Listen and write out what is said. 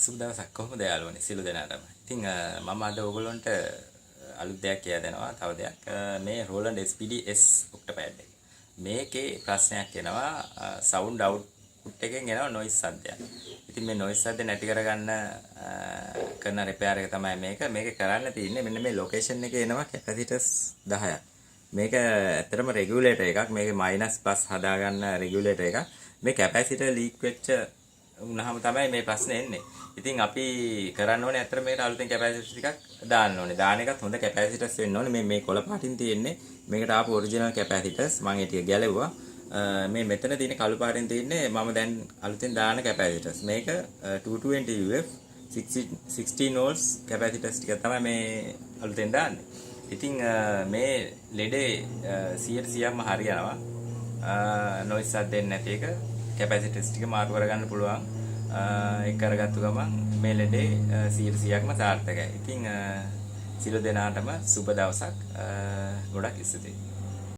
සුබ දවසක් කොහොමද යාළුවනේ සියලු දෙනාටම. ඉතින් මම අද ඕගොල්ලන්ට අලුත් දෙයක් කියලා දෙනවා. තව දෙයක්. මේ Roland SPD S ඔක්ටපැඩ් එක. මේකේ ප්‍රශ්නයක් එනවා sound output එකෙන් එනවා noise සද්දයක්. ඉතින් මේ noise සද්ද නැති කරගන්න කරන repair එක තමයි මේක. මේක කරන්න තියෙන්නේ මෙන්න මේ location එකේ එනවා capacitors 10ක්. මේක ඇත්තටම regulator එකක්. මේකේ minus plus හදාගන්න regulator එකක්. මේ capacitor leak වෙච්ච උනහම තමයි මේ ප්‍රශ්නේ එන්නේ. ඉතින් අපි කරන්න ඕනේ අතර මේකට අලුතෙන් කැපැසිටර්ස් ටිකක් දාන්න ඕනේ. දාන එකත් හොඳ කැපැසිටර්ස් වෙන්න ඕනේ. මේ කොළ පාටින් තියෙන්නේ මේකට ආපු ඔරිජිනල් කැපැසිටර්ස්. මම ඒ ටික ගැලෙව්වා. මේ මෙතන තියෙන කළු පාටින් තියෙන්නේ මම දැන් අලුතෙන් දාන කැපැසිටර්ස්. මේක 220 UF 16 volts කැපැසිටර්ස් ටික තමයි මේ අලුතෙන් දාන්නේ. ඉතින් මේ ලෙඩේ 100%ක්ම හරියනවා. නොයිස් සද්ද දෙන්නේ නැති එක කැපැසිටර්ස් ටික මාරු කරගන්න පුළුවන්. ඒක කරගත්තු ගමන් මේ ලෙඩේ 100%ක්ම සාර්ථකයි. ඉතින් සියලු දෙනාටම සුබ දවසක්. ගොඩක් ස්තුතියි.